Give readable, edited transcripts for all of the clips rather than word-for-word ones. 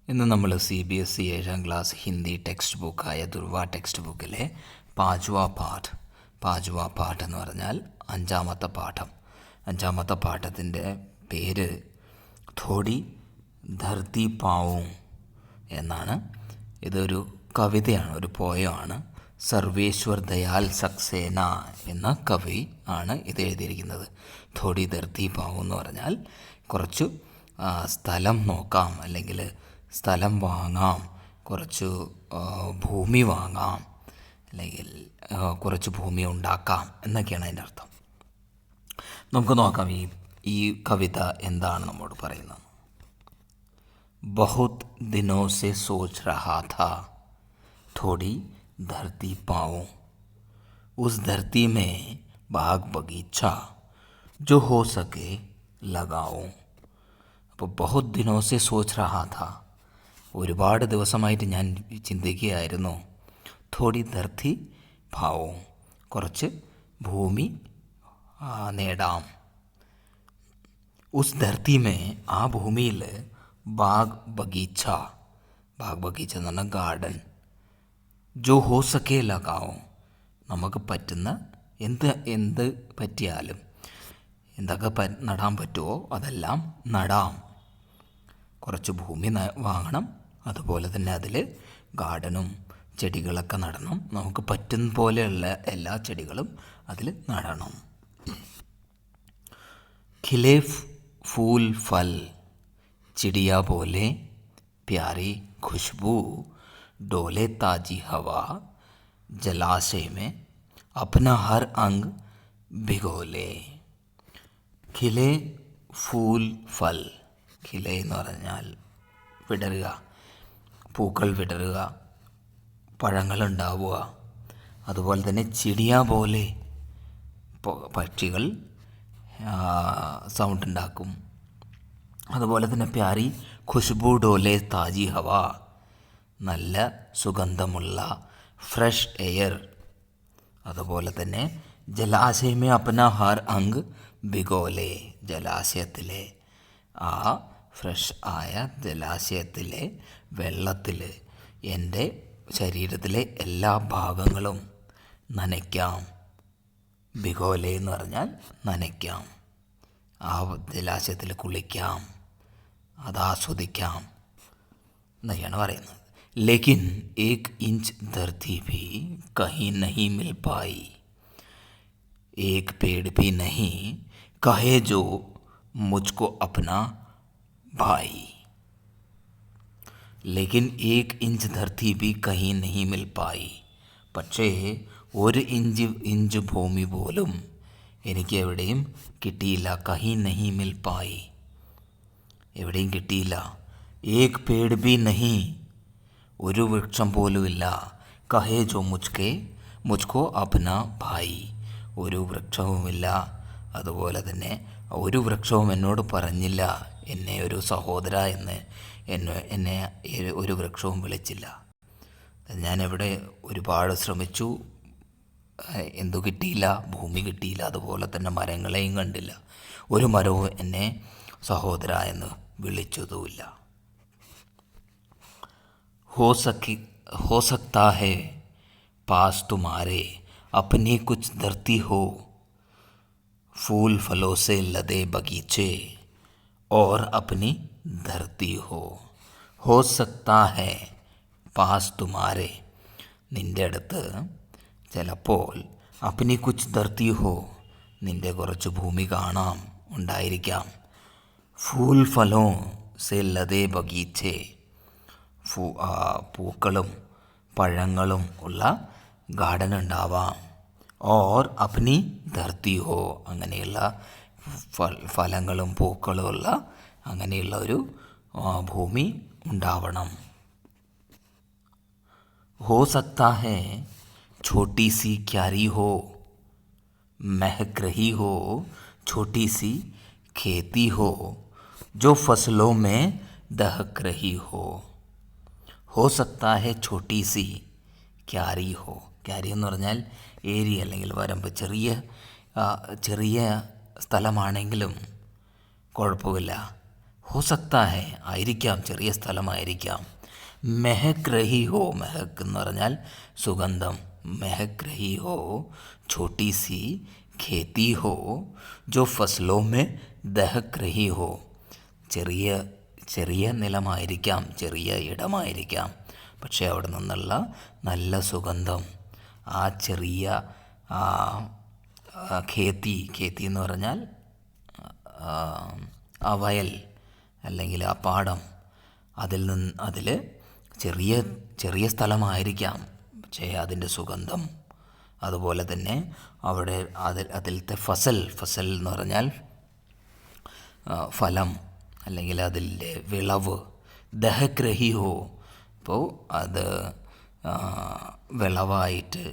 ഇന്ന് നമ്മൾ CBSE 7ാം ക്ലാസ് ഹിന്ദി ടെക്സ്റ്റ് ബുക്കായ ദുർവ ടെക്സ്റ്റ് ബുക്കിലെ പാജ്വാ പാഠ് എന്ന് പറഞ്ഞാൽ അഞ്ചാമത്തെ പാഠം. അഞ്ചാമത്തെ പാഠത്തിൻ്റെ പേര് തോടി ധർത്തി പാവും എന്നാണ്. ഇതൊരു കവിതയാണ്, ഒരു പോയമാണ്. സർവേശ്വർ ദയാൽ സക്സേന എന്ന കവി ആണ് ഇത് എഴുതിയിരിക്കുന്നത്. തോടി ധർത്തി പാവും എന്ന് പറഞ്ഞാൽ കുറച്ച് സ്ഥലം നോക്കാം, അല്ലെങ്കിൽ സ്ഥലം വാങ്ങാം, കുറച്ച് ഭൂമി വാങ്ങാം, അല്ലെങ്കിൽ കുറച്ച് ഭൂമി ഉണ്ടാക്കാം എന്നൊക്കെയാണ് അതിൻ്റെ അർത്ഥം. നമുക്ക് നോക്കാം ഈ കവിത എന്താണ് നമ്മോട് പറയുന്നത്. ബഹുത് ദിനോ സെ സോച്ച് രഹാ ഥാ थोड़ी धरती पाऊं, उस धरती में बाग बगीचा जो हो सके लगाऊं. അപ്പോൾ ബഹുത് ദിനോ സെ സോച്ച് രഹാ ഥാ, ഒരുപാട് ദിവസമായിട്ട് ഞാൻ ചിന്തിക്കുകയായിരുന്നു. തോടി ധർത്തി പാവും, കുറച്ച് ഭൂമി നേടാം. ഉസ് ധർത്തി മേ, ആ ഭൂമിയിൽ ബാഗ് ബഗീച്ച എന്ന് പറഞ്ഞാൽ ഗാർഡൻ, ജോ ഹോ സക്കെ ലഗാവും, നമുക്ക് പറ്റുന്ന എന്ത് പറ്റിയാലും എന്തൊക്കെ നടാൻ പറ്റുമോ അതെല്ലാം നടാം. കുറച്ച് ഭൂമി വാങ്ങണം, അതുപോലെ തന്നെ അതിൽ ഗാർഡനും ചെടികളൊക്കെ നടണം. നമുക്ക് പറ്റുന്ന പോലെയുള്ള എല്ലാ ചെടികളും അതിൽ നടണം. खिले फूल फल चिड़िया बोले प्यारी खुशबू, डोले ताजी हवा जलाशय में अपना हर अंग भिगोले. खिले फूल फल, खिലെ എന്ന് പറഞ്ഞാൽ വിടരുക, പൂക്കൾ വിടരുക, പഴങ്ങളുണ്ടാവുക. അതുപോലെ തന്നെ ചിടിയ പോലെ പക്ഷികൾ സൗണ്ട് ഉണ്ടാക്കും. അതുപോലെ തന്നെ പ്യാരി ഖുശ്ബു ഡോലെ താജി ഹവ, നല്ല സുഗന്ധമുള്ള ഫ്രഷ് എയർ. അതുപോലെ തന്നെ ജലാശയമേ അപ്ന ഹർ അംഗ് ഭിഗോലെ, ജലാശയത്തിലെ ആ ഫ്രഷ് ആയ ജലാശയത്തിലെ വെള്ളത്തിൽ എൻ്റെ ശരീരത്തിലെ എല്ലാ ഭാഗങ്ങളും നനയ്ക്കാം. ഭിഗോലെ എന്ന് പറഞ്ഞാൽ നനയ്ക്കാം, ആ ജലാശയത്തിൽ കുളിക്കാം, അത് ആസ്വദിക്കാം എന്നൊക്കെയാണ് പറയുന്നത്. ലേക്കിൻ ഏക് ഇഞ്ച് ധർത്തി ഭി കहीं नहीं मिल पाई, एक पेड़ भी नहीं कहे जो मुझको अपना भाई. ലേക്കിൻ ഏക് ഇഞ്ച് ധർത്തി ഭി കहीं नहीं मिल पाई, പക്ഷേ ഒരു ഇഞ്ച് ഭൂമി പോലും എനിക്ക് എവിടെയും കിട്ടിയില്ല. കहीं नहीं मिल पाई, എവിടെയും കിട്ടിയില്ല. ഏക് പേട് ഭി നഹി, ഒരു വൃക്ഷം പോലുമില്ല. കഹേ ജോ മുജ്കോ അപ്ന ഭായി, ഒരു വൃക്ഷവുമില്ല. അതുപോലെ തന്നെ ഒരു വൃക്ഷവും എന്നോട് പറഞ്ഞില്ല എന്നെ ഒരു സഹോദര എന്ന്, എന്നെ ഒരു വൃക്ഷവും വിളിച്ചില്ല. ഞാൻ എവിടെ ഒരുപാട് ശ്രമിച്ചു, എന്തു കിട്ടിയില്ല, ഭൂമി കിട്ടിയില്ല. അതുപോലെ തന്നെ മരങ്ങളെയും കണ്ടില്ല, ഒരു മരവും എന്നെ സഹോദര എന്ന് വിളിച്ചതുമില്ല. हो सकता है पास तुम्हारे अपनी कुछ धरती हो, फूल फलों से लदे बगीचे और अपनी धरती हो सकता है പാസ് തുമാരെ, നിൻ്റെ അടുത്ത് ചിലപ്പോൾ അപ്നി കുച്ച് ധർത്തി ഹോ, നിൻ്റെ കുറച്ച് ഭൂമി കാണാം, ഉണ്ടായിരിക്കാം. ഫൂൽ ഫലോ സെ ലതേ ബഗീച്ചെ, പൂക്കളും പഴങ്ങളും ഉള്ള ഗാർഡൻ ഉണ്ടാവാം. ഓർ അപ്നി ധർത്തി ഹോ, അങ്ങനെയുള്ള ഫലങ്ങളും പൂക്കളും ഉള്ള അങ്ങനെയുള്ള ഒരു ഭൂമി ഉണ്ടാവണം. हो सकता है छोटी सी क्यारी हो, महक रही हो छोटी सी खेती हो, जो फसलों में दहक रही हो सकता है छोटी सी क्यारी हो. ക്യാരി എന്ന് പറഞ്ഞാൽ ഏരിയ അല്ലെങ്കിൽ വരമ്പ്, ചെറിയ സ്ഥലമാണെങ്കിലും കുഴപ്പമില്ല. ഹോ സക്താ ഹെ ആയിരിക്കാം, ചെറിയ സ്ഥലമായിരിക്കാം. മെഹക് രഹി ഹോ, മെഹക് എന്ന് പറഞ്ഞാൽ സുഗന്ധം. മെഹക് രഹി ഹോ ഛോട്ടി സി ഖേത്തി ഹോ ജോ ഫസലോ മേ ദഹക് രഹി ഹോ. ചെറിയ ചെറിയ നിലമായിരിക്കാം, ചെറിയ ഇടമായിരിക്കാം, പക്ഷേ അവിടെ നിന്നുള്ള നല്ല സുഗന്ധം ആ ചെറിയ ഖേത്തി, ഖേത്തി എന്ന് പറഞ്ഞാൽ ആ വയൽ അല്ലെങ്കിൽ ആ പാടം, അതിൽ ചെറിയ ചെറിയ സ്ഥലമായിരിക്കാം, പക്ഷേ അതിൻ്റെ സുഗന്ധം. അതുപോലെ തന്നെ അവിടെ അതിലത്തെ ഫസൽ എന്ന് പറഞ്ഞാൽ ഫലം അല്ലെങ്കിൽ അതിൻ്റെ വിളവ്. ദഹക് രഹി ഹോ, അപ്പോൾ അത് വിളവായിട്ട്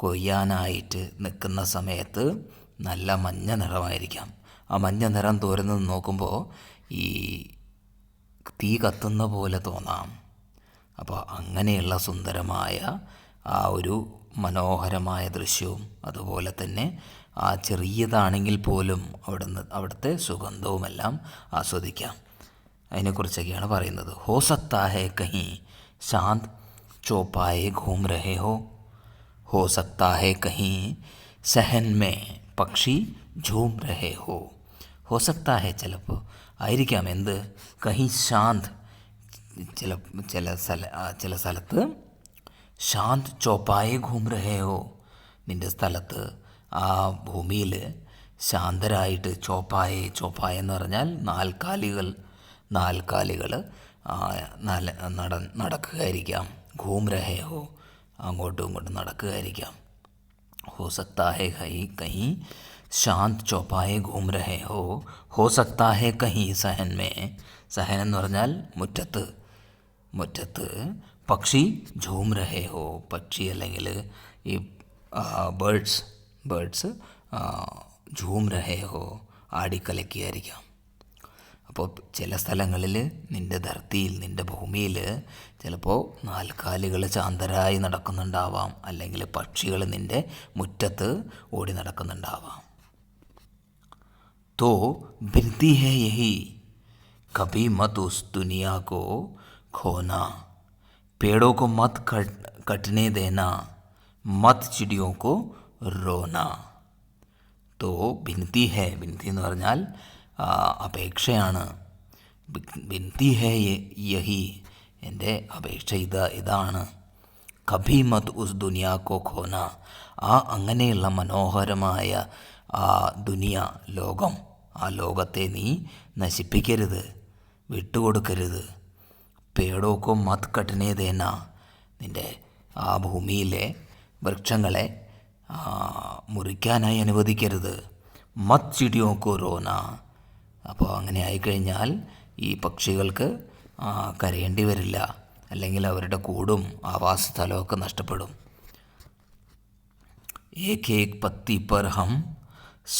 കൊയ്യാനായിട്ട് നിൽക്കുന്ന സമയത്ത് നല്ല മഞ്ഞ നിറമായിരിക്കാം. ആ മഞ്ഞ നിറം തോരുന്നത് നോക്കുമ്പോൾ ഈ തീ കത്തുന്ന പോലെ തോന്നാം. അപ്പോൾ അങ്ങനെയുള്ള സുന്ദരമായ ആ ഒരു മനോഹരമായ ദൃശ്യവും അതുപോലെ തന്നെ ആ ചെറിയതാണെങ്കിൽ പോലും അവിടുത്തെ സുഗന്ധവുമെല്ലാം ആസ്വദിക്കാം. അതിനെക്കുറിച്ചൊക്കെയാണ് പറയുന്നത്. ഹോ സക്താ ഹെ കഹീ ശാന്ത് ചോപ്പായെ ഘൂം രഹേ ഹോ. ഹോ സക്താ ഹെ കഹീ സഹൻ മേ പക്ഷി ഝൂം രഹേ ഹോ. ഹോ സക്താ ഹെ ചിലപ്പോൾ ആയിരിക്കാം, എന്ത്, കഹീ ശാന്ത് ചില സ്ഥലത്ത്, ശാന്ത് ചോപ്പായെ ഘൂം രഹേ ഹോ നിൻ്റെ സ്ഥലത്ത് ആ ഭൂമിയിൽ ശാന്തരായിട്ട്, ചോപ്പായ എന്ന് പറഞ്ഞാൽ നാൽക്കാലികൾ നടക്കുകയായിരിക്കാം. ഘൂം രഹേ ഹോ അങ്ങോട്ടും ഇങ്ങോട്ടും നടക്കുകയായിരിക്കാം. ഹോ സക്താ ഹെ കहीं ശാന്ത് ചോപ്പായെ ഘൂം രഹേ ഹോ സക്താ ഹെ കहीं സഹൻ മേ, സഹൻ എന്ന് പറഞ്ഞാൽ മുറ്റത്ത് പക്ഷി ഝൂം രഹേ ഹോ, പക്ഷി അല്ലെങ്കിൽ ഈ ബേഡ്സ് ഝൂം രഹേ ഹോ ആടിക്കലക്കിയായിരിക്കാം. അപ്പോൾ ചില സ്ഥലങ്ങളിൽ നിൻ്റെ ഭൂമിയിൽ ചിലപ്പോൾ നാൽക്കാലികൾ ശാന്തരായി നടക്കുന്നുണ്ടാവാം, അല്ലെങ്കിൽ പക്ഷികൾ നിൻ്റെ മുറ്റത്ത് ഓടി നടക്കുന്നുണ്ടാവാം. तो बिनती है यही कभी मत उस दुनिया को खोना, पेड़ों को मत कटने देना, मत चिड़ियों को रोना. तो बिनती है, बिनती എന്ന് പറഞ്ഞാൽ അപേക്ഷയാണ്. ബിൻതി ഹേ യഹി, എൻ്റെ അപേക്ഷ ഇതാണ്. കഭി മത് ഉസ് ദുനിയാ കോ ഖോന, ആ അങ്ങനെയുള്ള മനോഹരമായ ആ ലോകം, ആ ലോകത്തെ നീ നശിപ്പിക്കരുത്, വിട്ടുകൊടുക്കരുത്. പേടോക്കോ മത് കട്ടനെ ദേന, നിൻ്റെ ആ ഭൂമിയിലെ വൃക്ഷങ്ങളെ മുറിക്കാനായി അനുവദിക്കരുത്. മത് ചിടിയോക്കോ റോന, അപ്പോൾ അങ്ങനെ ആയിക്കഴിഞ്ഞാൽ ഈ പക്ഷികൾക്ക് കരയേണ്ടി വരില്ല, അല്ലെങ്കിൽ അവരുടെ കൂടും ആവാസസ്ഥലമൊക്കെ നഷ്ടപ്പെടും. ഏക് ഏക് പത്തി പർ ഹം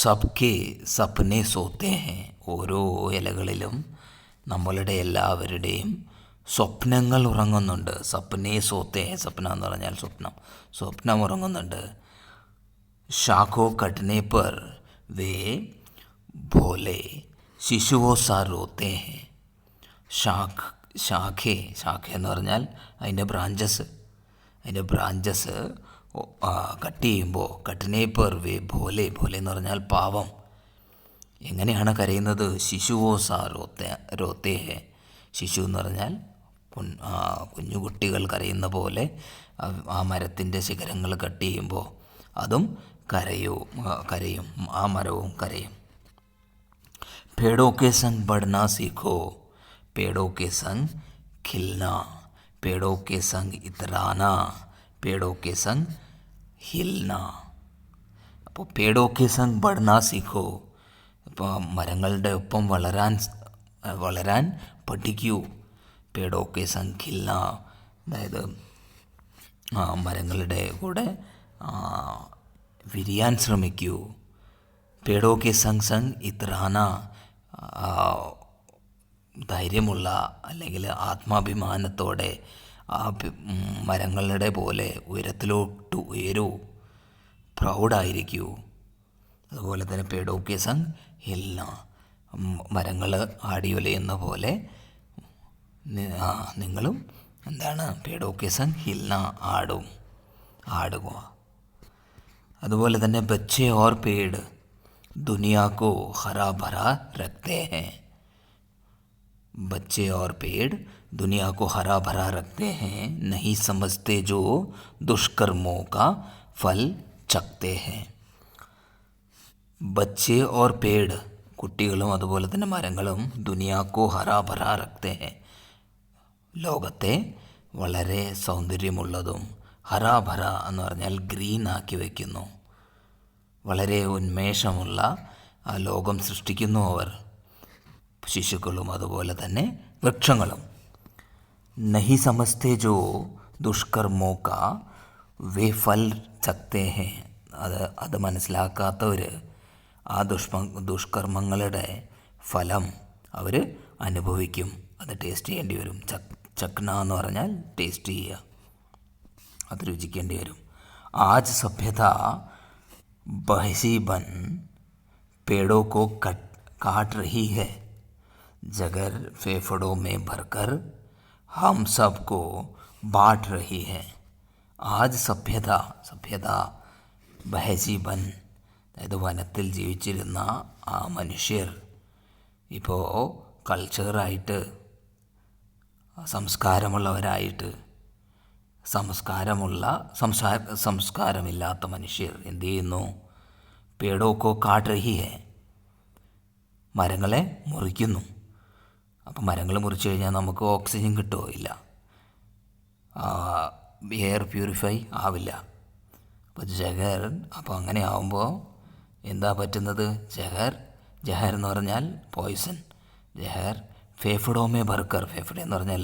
സബ്കെ സപ്നെ സോത്തെ ഹെ, ഓരോ ഇലകളിലും നമ്മളുടെ എല്ലാവരുടെയും സ്വപ്നങ്ങൾ ഉറങ്ങുന്നുണ്ട്. സപ്നെ സോത്തെ ഹെ, സ്വപ്നം എന്ന് പറഞ്ഞാൽ സ്വപ്നം ഉറങ്ങുന്നുണ്ട്. ശാഖോ കട്നെ പർ വേ ഭോലെ ശിശുവോ സാ റോത്തെ ഹെ. ശാഖ എന്ന് പറഞ്ഞാൽ അതിൻ്റെ ബ്രാഞ്ചസ് കട്ട് ചെയ്യുമ്പോൾ, കട്നെ പർ വേ ഭോലെ എന്ന് പറഞ്ഞാൽ പാവം. എങ്ങനെയാണ് കരയുന്നത്? ശിശുവോ സാ റോത്തേ ഹെ. ശിശു എന്ന് പറഞ്ഞാൽ കുഞ്ഞുകുട്ടികൾ കരയുന്ന പോലെ ആ മരത്തിൻ്റെ ശിഖരങ്ങൾ കട്ട് ചെയ്യുമ്പോൾ അതും കരയും, ആ മരവും കരയും. पेड़ों के संग बढ़ना सीखो, पेड़ों के संग खिलना, पेड़ों के संग इतराना, पेड़ों के संग हिलना. അപ്പോൾ പേടോ കെ സംഗ് പഠന സീഖോ, ഇപ്പോൾ മരങ്ങളുടെ ഒപ്പം വളരാൻ പഠിക്കൂ. പേടോ കെ സംഗ് ഖിൽന, അതായത് മരങ്ങളുടെ കൂടെ വിരിയാൻ ശ്രമിക്കൂ. പേടോ കെ സംഗ് ഇത്രാന, ധൈര്യമുള്ള അല്ലെങ്കിൽ ആത്മാഭിമാനത്തോടെ ആ മരങ്ങളുടെ പോലെ ഉയരത്തിലോട്ട് ഉയരൂ, പ്രൗഡായിരിക്കൂ. അതുപോലെ തന്നെ പേടോ കെ സംഗ് ഹിൽന, മരങ്ങൾ ആടിയുലയുന്ന പോലെ നിങ്ങളും എന്താണ് പേടോക്കെ സംഗ് ഹിൽന ആടുക. അതുപോലെ തന്നെ ബच्चे और पेड़ दुनिया को हरा भरा रखते हैं. बच्चे और पेड़ दुनिया को हरा भरा रखते हैं, नहीं समझते जो दुष्कर्मों का फल चखते हैं. ബച്ചെ ഓർ പേട്, കുട്ടികളും അതുപോലെ തന്നെ മരങ്ങളും ദുനിയാക്കോ ഹറാ ഭറാ രഖ്തേ ഹെ, ലോകത്തെ വളരെ സൗന്ദര്യമുള്ളതും ഹറാ ഭറ എന്ന് പറഞ്ഞാൽ ഗ്രീൻ ആക്കി വയ്ക്കുന്നു, വളരെ ഉന്മേഷമുള്ള ആ ലോകം സൃഷ്ടിക്കുന്നു അവർ, ശിശുക്കളും അതുപോലെ തന്നെ വൃക്ഷങ്ങളും. നഹി സമസ്തേ ജോ ദുഷ്കർമ്മോ കാ വേ ഫൽ ചക്തേ ഹെ, അത് മനസ്സിലാക്കാത്തവർ ആ ദുഷ്കർമ്മങ്ങളുടെ ഫലം അവർ അനുഭവിക്കും, അത് ടേസ്റ്റ് ചെയ്യേണ്ടി വരും. ചക്ന എന്ന് പറഞ്ഞാൽ ടേസ്റ്റ് ചെയ്യുക, അത് രുചിക്കേണ്ടി വരും. ആജ് സഭ്യത ബഹസി ബൻ पेड़ों को काट रही है, जगर फेफड़ों में भरकर हम सब को बांट रही है. आज സഭ്യത ബഹസി ബൻ, അതായത് വനത്തിൽ ജീവിച്ചിരുന്ന ആ മനുഷ്യർ ഇപ്പോൾ കൾച്ചറായിട്ട് സംസ്കാരമുള്ളവരായിട്ട് സംസ്കാരമില്ലാത്ത മനുഷ്യർ എന്തു ചെയ്യുന്നു? പേടോക്കോ കാട്ട് റഹി ഹെ, മരങ്ങളെ മുറിക്കുന്നു. അപ്പോൾ മരങ്ങൾ മുറിച്ച് കഴിഞ്ഞാൽ നമുക്ക് ഓക്സിജൻ കിട്ടുമോ? ഇല്ല. എയർ പ്യൂരിഫൈ ആവില്ല. അപ്പോൾ അങ്ങനെ ആവുമ്പോൾ എന്താ പറ്റുന്നത്? ജഹർ എന്ന് പറഞ്ഞാൽ പോയ്സൺ. ജഹർ ഫേഫഡോമേ ഭർക്കർ, ഫേഫഡ എന്ന് പറഞ്ഞാൽ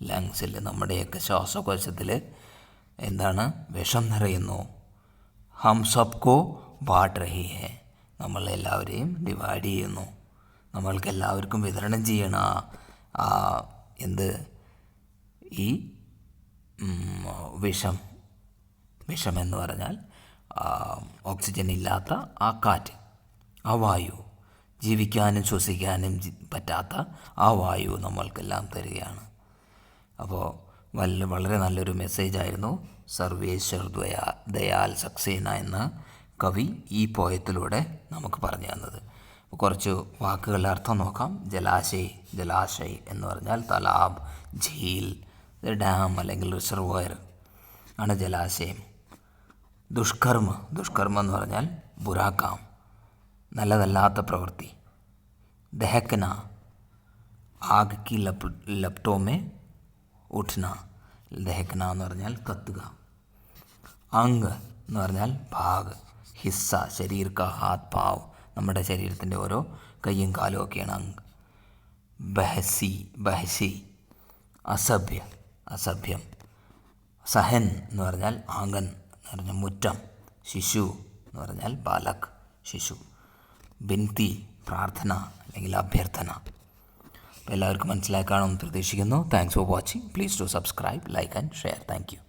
ലങ്സിൽ, നമ്മുടെയൊക്കെ ശ്വാസകോശത്തിൽ എന്താണ്? വിഷം നിറയുന്നു. ഹം സബ്കോ ബാട്ട് റഹി ഹെ, നമ്മളെല്ലാവരെയും ഡിവൈഡ് ചെയ്യുന്നു, നമ്മൾക്ക് എല്ലാവർക്കും വിതരണം ചെയ്യണ ഈ വിഷം എന്ന് പറഞ്ഞാൽ ഓക്സിജൻ ഇല്ലാത്ത ആ കാറ്റ്, ആ വായു, ജീവിക്കാനും ശ്വസിക്കാനും പറ്റാത്ത ആ വായു നമ്മൾക്കെല്ലാം തരികയാണ്. അപ്പോൾ വളരെ നല്ലൊരു മെസ്സേജായിരുന്നു സർവേശ്വർ ദയാൽ സക്സേന എന്ന കവി ഈ പോയത്തിലൂടെ നമുക്ക് പറഞ്ഞു തന്നത്. കുറച്ച് വാക്കുകളുടെ അർത്ഥം നോക്കാം. ജലാശയ് എന്ന് പറഞ്ഞാൽ തലാബ്, ഝീൽ, ഡാം അല്ലെങ്കിൽ റിസർവോയർ ആണ് ജലാശയം. ദുഷ്കർമ്മ എന്ന് പറഞ്ഞാൽ ബുറാക്കാം, നല്ലതല്ലാത്ത പ്രവൃത്തി. ദഹക്കന, ആഗ് കി ലപ്റ്റോമേ ഉഠ്ന, ദഹക്കന എന്ന് പറഞ്ഞാൽ കത്തുക. അംഗ് എന്ന് പറഞ്ഞാൽ ഭാഗ്, ഹിസ്സ, ശരീർ കാ ഹാത്ത് പാവ്, നമ്മുടെ ശരീരത്തിൻ്റെ ഓരോ കയ്യും കാലും ഒക്കെയാണ് അംഗ്. ബഹസി അസഭ്യം. സഹൻ എന്ന് പറഞ്ഞാൽ ആംഗൻ എന്ന് പറഞ്ഞാൽ മുറ്റം. ശിശു എന്ന് പറഞ്ഞാൽ ബാലക്, ശിശു. ബിൻതി, പ്രാർത്ഥന അല്ലെങ്കിൽ അഭ്യർത്ഥന. അപ്പോൾ എല്ലാവർക്കും മനസ്സിലായി കാണുമെന്ന് പ്രതീക്ഷിക്കുന്നു. Thanks for watching. Please to subscribe, like and share. Thank U.